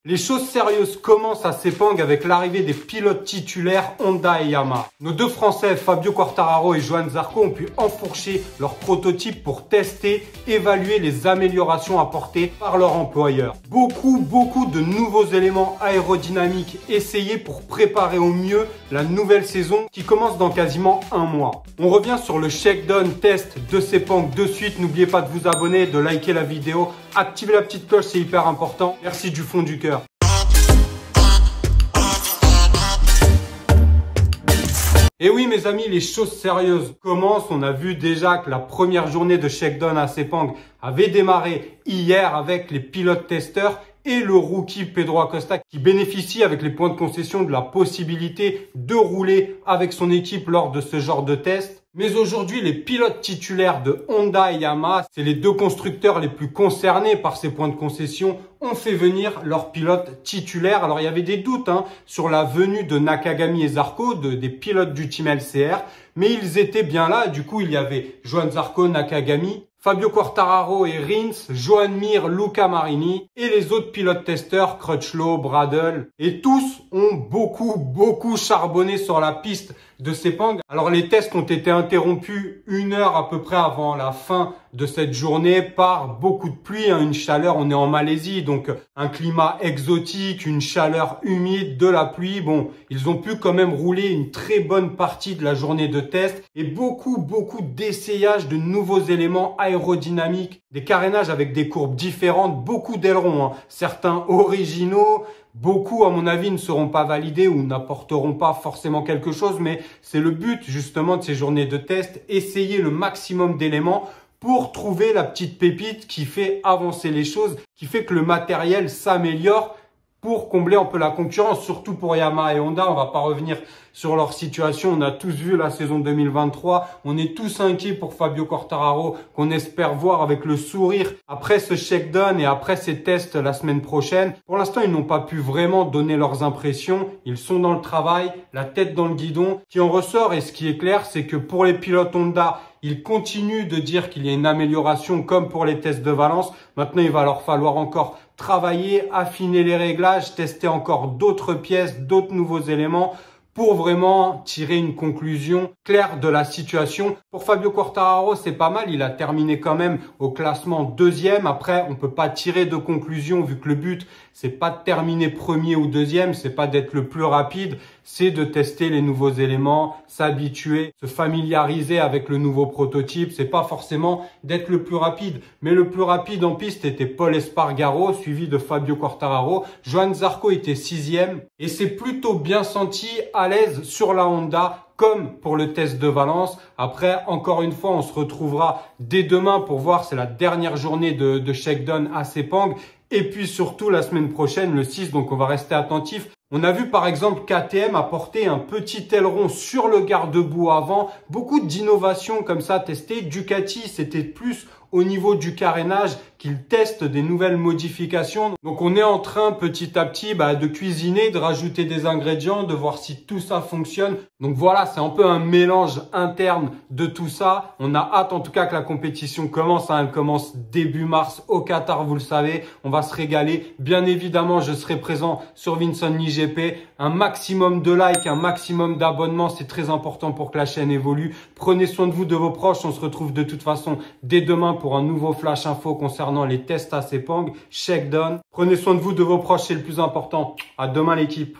Les choses sérieuses commencent à Sepang avec l'arrivée des pilotes titulaires Honda et Yamaha. Nos deux Français, Fabio Quartararo et Johann Zarco, ont pu enfourcher leur prototype pour tester, évaluer les améliorations apportées par leur employeur. Beaucoup de nouveaux éléments aérodynamiques essayés pour préparer au mieux la nouvelle saison qui commence dans quasiment un mois. On revient sur le shakedown test de Sepang de suite. N'oubliez pas de vous abonner, de liker la vidéo, activez la petite cloche, c'est hyper important. Merci du fond du cœur. Et oui mes amis, les choses sérieuses commencent. On a vu déjà que la première journée de shakedown à Sepang avait démarré hier avec les pilotes testeurs et le rookie Pedro Acosta qui bénéficie avec les points de concession de la possibilité de rouler avec son équipe lors de ce genre de test. Mais aujourd'hui, les pilotes titulaires de Honda et Yamaha, c'est les deux constructeurs les plus concernés par ces points de concession, ont fait venir leurs pilotes titulaires. Alors, il y avait des doutes sur la venue de Nakagami et Zarco, des pilotes du team LCR, mais ils étaient bien là. Du coup, il y avait Johann Zarco, Nakagami, Fabio Quartararo et Rins, Joan Mir, Luca Marini et les autres pilotes testeurs, Crutchlow, Bradle. Et tous ont beaucoup charbonné sur la piste de Sepang. Alors les tests ont été interrompus 1 heure à peu près avant la fin de cette journée par beaucoup de pluie, une chaleur, on est en Malaisie, donc un climat exotique, une chaleur humide, de la pluie. Bon, ils ont pu quand même rouler une très bonne partie de la journée de test et beaucoup d'essayages de nouveaux éléments aérodynamiques, des carénages avec des courbes différentes, beaucoup d'ailerons, certains originaux. Beaucoup, à mon avis, ne seront pas validés ou n'apporteront pas forcément quelque chose, mais c'est le but justement de ces journées de test, essayer le maximum d'éléments pour trouver la petite pépite qui fait avancer les choses, qui fait que le matériel s'améliore pour combler un peu la concurrence, surtout pour Yamaha et Honda. On va pas revenir sur leur situation. On a tous vu la saison 2023. On est tous inquiets pour Fabio Quartararo, qu'on espère voir avec le sourire après ce shakedown et après ces tests la semaine prochaine. Pour l'instant, ils n'ont pas pu vraiment donner leurs impressions. Ils sont dans le travail, la tête dans le guidon. Ce qui en ressort et ce qui est clair, c'est que pour les pilotes Honda, ils continuent de dire qu'il y a une amélioration comme pour les tests de Valence. Maintenant, il va leur falloir encore travailler, affiner les réglages, tester encore d'autres pièces, d'autres nouveaux éléments pour vraiment tirer une conclusion claire de la situation. Pour Fabio Quartararo, c'est pas mal. Il a terminé quand même au classement 2e. Après, on peut pas tirer de conclusion vu que le but, c'est pas de terminer 1er ou 2e, c'est pas d'être le plus rapide, c'est de tester les nouveaux éléments, s'habituer, se familiariser avec le nouveau prototype. C'est pas forcément d'être le plus rapide, mais le plus rapide en piste était Pol Espargaro, suivi de Fabio Quartararo. Johann Zarco était 6e et c'est plutôt bien senti à l'aise sur la Honda, comme pour le test de Valence. Après, encore une fois, on se retrouvera dès demain pour voir, c'est la dernière journée de shakedown à Sepang. Et puis surtout la semaine prochaine, le 6, donc on va rester attentif. On a vu par exemple KTM apporter un petit aileron sur le garde-boue avant. Beaucoup d'innovations comme ça testées. Ducati, c'était plus au niveau du carénage qu'ils testent des nouvelles modifications. Donc on est en train petit à petit de cuisiner, de rajouter des ingrédients, de voir si tout ça fonctionne. Donc voilà, c'est un peu un mélange interne de tout ça. On a hâte en tout cas que la compétition commence. Elle commence début mars au Qatar, vous le savez. On va se régaler. Bien évidemment, je serai présent sur Vinson IGP. Un maximum de likes, un maximum d'abonnements, c'est très important pour que la chaîne évolue. Prenez soin de vous, de vos proches. On se retrouve de toute façon dès demain pour un nouveau flash info concernant les tests à Sepang, shakedown. Prenez soin de vous, de vos proches, c'est le plus important. À demain l'équipe.